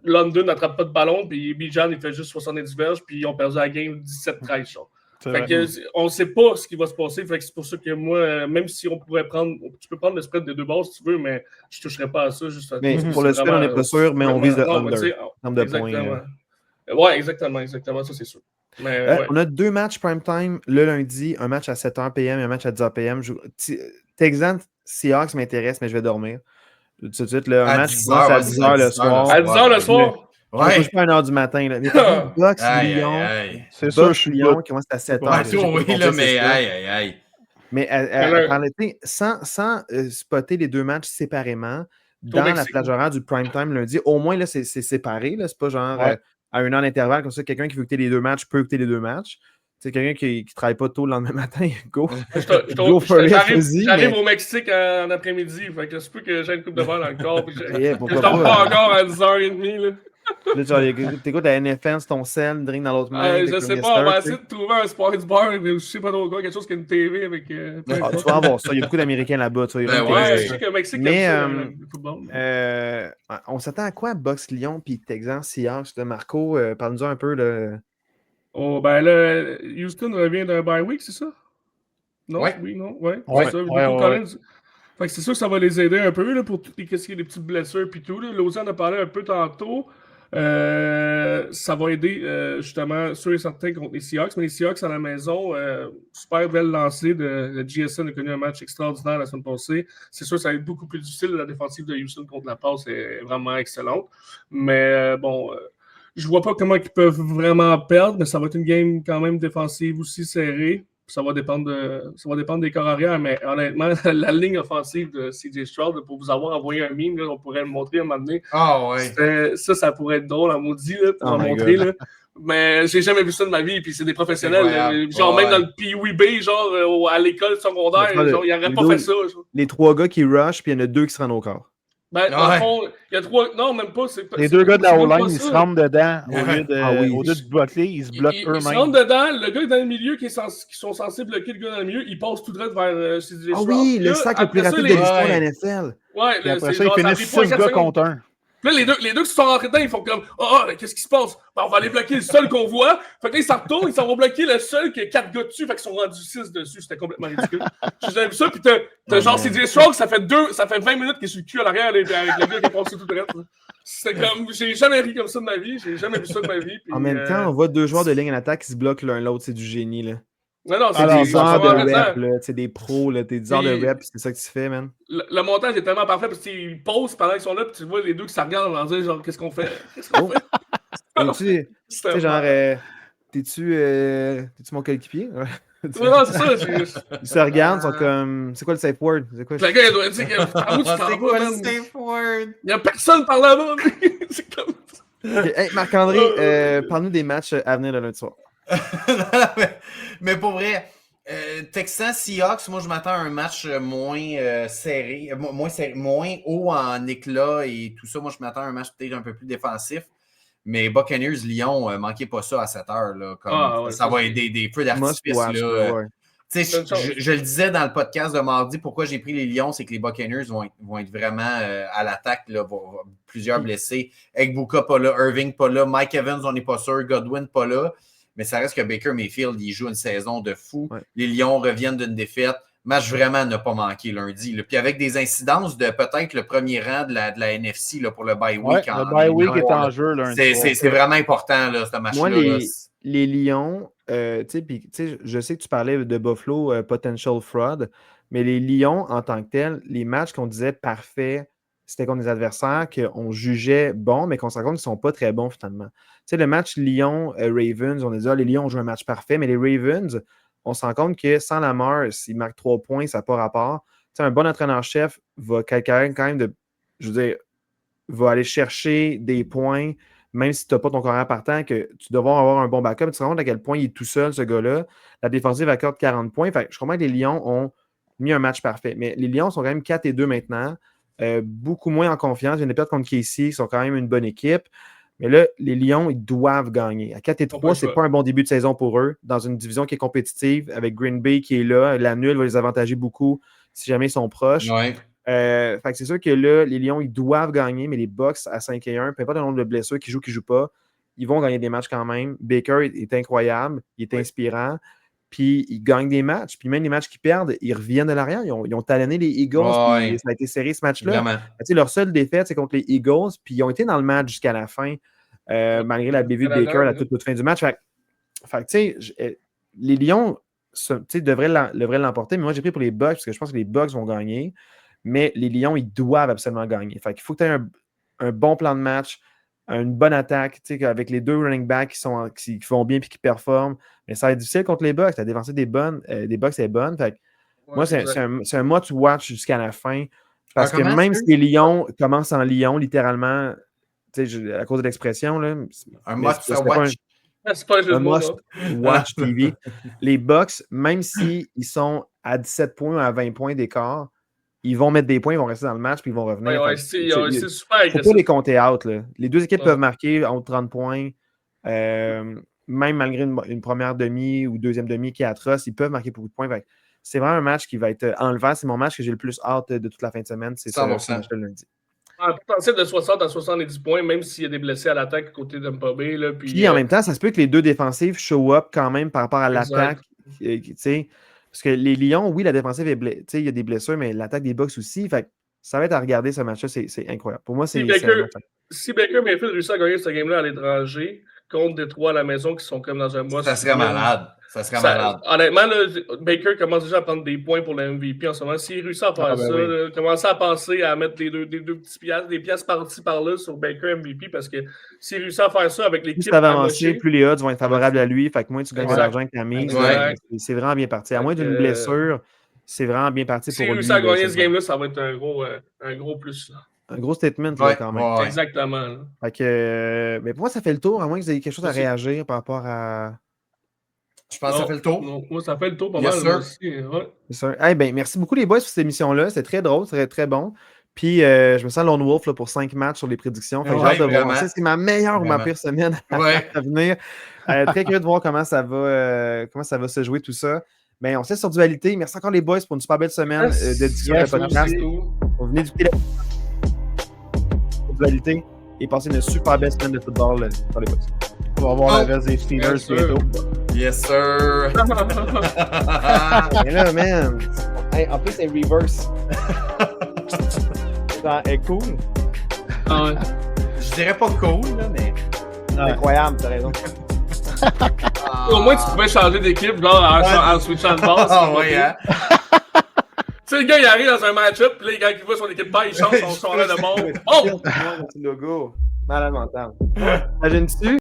[SPEAKER 5] London n'attrape pas de ballon, puis Bijan, il fait juste 70 verges, puis ils ont perdu la game 17-13. Fait que, on ne sait pas ce qui va se passer. Fait que c'est pour ça que moi, même si on pourrait prendre. Tu peux prendre le spread des deux bases si tu veux, mais je ne toucherais pas à ça.
[SPEAKER 1] Mais pour le spread, on n'est pas sûr, mais on vise le under. En termes de points.
[SPEAKER 5] Ouais, exactement. Ça, c'est sûr. Mais, ouais.
[SPEAKER 1] On a 2 matchs prime time le lundi, un match à 7h PM et un match à 10h PM. Texans Seahawks m'intéresse, mais je vais dormir. Tout de suite, un match qui commence à 10h le soir.
[SPEAKER 5] À 10h le soir?
[SPEAKER 1] Ouais. Je ne pas à 1h du matin. Là. Mais Bucks, Lyon. C'est sûr, je suis Lyon qui commence à 7h.
[SPEAKER 3] Oui, là, mais aïe.
[SPEAKER 1] Mais sans spotter les deux matchs séparément, dans la plage horaire du prime time lundi, au moins, là, c'est séparé. C'est pas genre à 1 heure d'intervalle, comme ça, quelqu'un qui veut écouter les deux matchs peut écouter les deux matchs. C'est quelqu'un qui ne travaille pas tôt le lendemain matin, go.
[SPEAKER 5] J'arrive au Mexique en après-midi, fait que c'est plus que j'ai une coupe de verre dans le corps. Je dors pas encore à 10h30. Là.
[SPEAKER 1] Là, genre, t'écoutes la NFL, c'est ton sel, drink dans l'autre main.
[SPEAKER 5] Je sais pas, on va essayer de trouver un sports bar, mais je sais pas trop quoi, quelque chose qui a une TV avec.
[SPEAKER 1] Tu vas avoir ça, il y a beaucoup d'Américains là-bas.
[SPEAKER 5] Ouais, je sais que le Mexique aime ça, le
[SPEAKER 1] football. On s'attend à quoi, Bucks Lyon puis Texans Seahawks? Marco, parle-nous un peu de.
[SPEAKER 5] Oh, ben là, Houston revient d'un bye week, c'est ça? Non?
[SPEAKER 3] Ouais.
[SPEAKER 5] Oui, non? Ouais.
[SPEAKER 2] C'est
[SPEAKER 5] ça. Fait que c'est sûr que ça va les aider un peu là, pour toutes les petites blessures et tout. Lausanne a parlé un peu tantôt. Ça va aider justement ceux et certains contre les Seahawks. Mais les Seahawks à la maison, super belle lancée. Le GSN a connu un match extraordinaire la semaine passée. C'est sûr que ça va être beaucoup plus difficile. La défensive de Houston contre la passe est vraiment excellente. Mais je vois pas comment ils peuvent vraiment perdre, mais ça va être une game quand même défensive aussi serrée. Ça va dépendre des corps arrière, mais honnêtement, la ligne offensive de CJ Stroud, pour vous avoir envoyé un meme, là, on pourrait le montrer à un moment donné. Ça pourrait être drôle à maudit là, pour le montrer. Là. Mais j'ai jamais vu ça de ma vie, puis c'est des professionnels. Même dans le PWB, genre à l'école secondaire, genre, ils n'auraient pas fait ça. Genre.
[SPEAKER 1] Les 3 gars qui rushent, puis il y en a 2 qui se rendent au corps.
[SPEAKER 5] Ben, dans le fond, il y a 3. Non, même pas.
[SPEAKER 2] Les 2 gars de la O-line, ils se rentrent dedans au lieu de bloquer, ils se bloquent eux-mêmes.
[SPEAKER 5] Ils se rentrent dedans, le gars dans le milieu qui sont censés bloquer le gars dans le milieu, il passe tout droit vers CJ Stroud.
[SPEAKER 1] Oui, le sac le plus rapide de l'histoire de la NFL.
[SPEAKER 5] Ouais,
[SPEAKER 2] après ça, ils finissent 6 gars contre 1.
[SPEAKER 5] Puis là, les deux qui se sont rentrés dedans, ils font comme qu'est-ce qui se passe? Ben, on va aller bloquer le seul qu'on voit. Fait que là, ils s'en retournent, ils s'en vont bloquer le seul qui a 4 gars dessus. Fait qu'ils sont rendus 6 dessus. C'était complètement ridicule. J'ai jamais vu ça. Puis t'as genre CJ Stroud, ça fait 20 minutes qu'il est sur le cul à l'arrière avec le gars qui est passé tout de suite. C'était comme. J'ai jamais ri comme ça de ma vie. J'ai jamais vu ça de ma vie. Puis,
[SPEAKER 1] en même temps, on voit 2 joueurs de ligne en attaque qui se bloquent l'un l'autre. C'est du génie, là.
[SPEAKER 5] Non,
[SPEAKER 1] c'est des heures de rep, là. C'est des pros, là. T'es 10 heures de rep, c'est ça que tu fais, man.
[SPEAKER 5] Le montage est tellement parfait parce qu'ils posent pendant qu'ils sont là, puis tu vois les deux qui se regardent en disant, genre, qu'est-ce qu'on fait?
[SPEAKER 1] Tu sais, genre, t'es-tu mon coéquipier?
[SPEAKER 5] Non, c'est ça.
[SPEAKER 1] Ils se regardent, ils sont comme. C'est quoi le safe word? C'est quoi?
[SPEAKER 5] Le gars, il doit dire c'est quoi
[SPEAKER 3] le safe word?
[SPEAKER 5] Il n'y a personne par là-bas. C'est comme ça.
[SPEAKER 1] Hey, Marc-André, parle-nous des matchs à venir le lundi soir.
[SPEAKER 3] mais pour vrai, Texans Seahawks, moi je m'attends à un match moins serré, moins haut en éclat et tout ça. Moi je m'attends à un match peut-être un peu plus défensif. Mais Buccaneers Lyon, manquez pas ça à 7h. Là, ça va aider des feux d'artifice. Je le disais dans le podcast de mardi, pourquoi j'ai pris les Lions, c'est que les Buccaneers vont être vraiment à l'attaque. Là, plusieurs blessés. Egbuka pas là, Irving pas là, Mike Evans, on n'est pas sûr, Godwin pas là. Mais ça reste que Baker Mayfield, il joue une saison de fou. Ouais. Les Lions reviennent d'une défaite. Match vraiment à ne pas manquer lundi. Là. Puis avec des incidences de peut-être le premier rang de la NFC là, pour le bye week.
[SPEAKER 2] Le bye week est en jeu lundi.
[SPEAKER 3] C'est vraiment important, là, ce match-là.
[SPEAKER 1] Moi, les Lions, je sais que tu parlais de Buffalo potential fraud, mais les Lions, en tant que tels, les matchs qu'on disait parfaits, c'était contre des adversaires qu'on jugeait bons, mais qu'on se rend compte qu'ils ne sont pas très bons finalement. Tu sais, le match Lyon-Ravens, on a dit les Lions ont joué un match parfait, mais les Ravens, on se rend compte que sans Lamar, s'il marque 3 points, ça n'a pas rapport. Tu sais, un bon entraîneur-chef va quand même va aller chercher des points, même si tu n'as pas ton carrière partant, que tu devras avoir un bon backup. Tu te rends compte à quel point il est tout seul, ce gars-là. La défensive accorde 40 points. Fait que je comprends que les Lions ont mis un match parfait. Mais les Lions sont quand même 4-2 maintenant. Beaucoup moins en confiance. Ils viennent de perdre contre KC, qui sont quand même une bonne équipe. Mais là, les Lions, ils doivent gagner. À 4-3, c'est pas un bon début de saison pour eux. Dans une division qui est compétitive, avec Green Bay qui est là, la nulle va les avantager beaucoup si jamais ils sont proches.
[SPEAKER 3] Ouais.
[SPEAKER 1] Fait que c'est sûr que là, les Lions, ils doivent gagner, mais les Bucks à 5-1, peu importe le nombre de blessures, qui jouent pas, ils vont gagner des matchs quand même. Baker est incroyable, il est inspirant, puis ils gagnent des matchs. Puis même les matchs qu'ils perdent, ils reviennent de l'arrière. Ils ont talonné les Eagles, puis ça a été serré ce match-là. Leur seule défaite, c'est contre les Eagles, puis ils ont été dans le match jusqu'à la fin, malgré la bévue de Baker à la toute fin du match. Fait que tu sais, les Lions devraient l'emporter, mais moi j'ai pris pour les Bucks, parce que je pense que les Bucks vont gagner. Mais les Lions, ils doivent absolument gagner. Fait qu'il faut que tu aies un bon plan de match, une bonne attaque, avec les deux running backs qui font bien et qui performent. Mais ça va être difficile contre les Bucks. La défense des Bucks est bonne. Fait que moi, c'est un must watch jusqu'à la fin. Parce que même si les Lions commencent en Lion, littéralement, à cause de l'expression, là,
[SPEAKER 3] un must watch.
[SPEAKER 5] C'est pas un
[SPEAKER 1] must watch TV. Les Bucks, même s'ils sont à 17 points ou à 20 points d'écart, ils vont mettre des points, ils vont rester dans le match, puis ils vont revenir.
[SPEAKER 5] C'est super agressif.
[SPEAKER 1] Il ne faut pas les compter out. Là. Les deux équipes peuvent marquer entre 30 points, même malgré une première demi ou deuxième demi qui est atroce, ils peuvent marquer beaucoup de points. C'est vraiment un match qui va être enlevant. C'est mon match que j'ai le plus hâte de toute la fin de semaine. C'est ça, ce match-là le lundi.
[SPEAKER 5] Un potentiel de 60 à 70 points, même s'il y a des blessés à l'attaque côté d'Tampa Bay.
[SPEAKER 1] Puis en même temps, ça se peut que les deux défensives show up quand même par rapport à l'attaque. Parce que les Lions, oui, la défensive est blessée. Il y a des blessures, mais l'attaque des Bucks aussi. Fait que ça va être à regarder ce match-là, c'est incroyable. Pour moi, c'est.
[SPEAKER 5] Si Baker Mayfield réussit à gagner ce game-là à l'étranger, contre Détroit à la maison qui sont comme dans un mois.
[SPEAKER 3] Ça serait malade. Ça serait malade.
[SPEAKER 5] Honnêtement, là, Baker commence déjà à prendre des points pour le MVP en ce moment. S'il réussit à faire ça, commencer à penser à mettre des deux petits piastres, des pièces par-ci par-là sur Baker MVP, parce que s'il réussit à faire ça avec l'équipe.
[SPEAKER 1] Plus ça va avancer, plus les odds vont être favorables à lui. Fait que moins tu gagnes de l'argent que tu as mis. C'est vraiment bien parti. À moins d'une blessure, c'est vraiment bien parti pour lui.
[SPEAKER 5] S'il réussit à gagner ce game-là, ça va être un gros plus. Là.
[SPEAKER 1] Un gros statement là, quand même.
[SPEAKER 5] Ouais. Exactement. Là.
[SPEAKER 1] Fait que, mais pour moi, ça fait le tour, à moins que vous ayez quelque chose à réagir par rapport à.
[SPEAKER 3] Je pense que ça fait le tour.
[SPEAKER 5] Non, moi, ça fait le tour pas mal. Aussi. Ouais.
[SPEAKER 1] Hey, ben, merci beaucoup les boys pour cette émission-là. C'est très drôle, c'est très bon. Puis je me sens Lone Wolf là, pour 5 matchs sur les prédictions. Fait que j'ai hâte de voir. C'est ma meilleure ou ma pire semaine à venir. Très curieux de voir comment ça va se jouer tout ça. Ben, on se laisse sur Dualité. Merci encore les boys pour une super belle semaine de discussion de podcast. On venait du Dualité et passer une super belle semaine de football sur les boys.
[SPEAKER 2] On va voir la reste des Steelers bientôt.
[SPEAKER 3] Yes, sir!
[SPEAKER 1] Mais là, man! Hey, en plus, c'est reverse. Ça est cool.
[SPEAKER 5] Ah ouais.
[SPEAKER 3] Je dirais pas cool, là, mais.
[SPEAKER 1] Incroyable, t'as raison.
[SPEAKER 5] Au moins, tu pouvais changer d'équipe en switchant de base.
[SPEAKER 3] Ah ouais, hein?
[SPEAKER 5] Tu sais, le gars, il arrive dans un match-up, puis là, quand il voit son équipe pas, il change son là de monde. Oh!
[SPEAKER 1] Logo. Malade mental. Imagine-tu?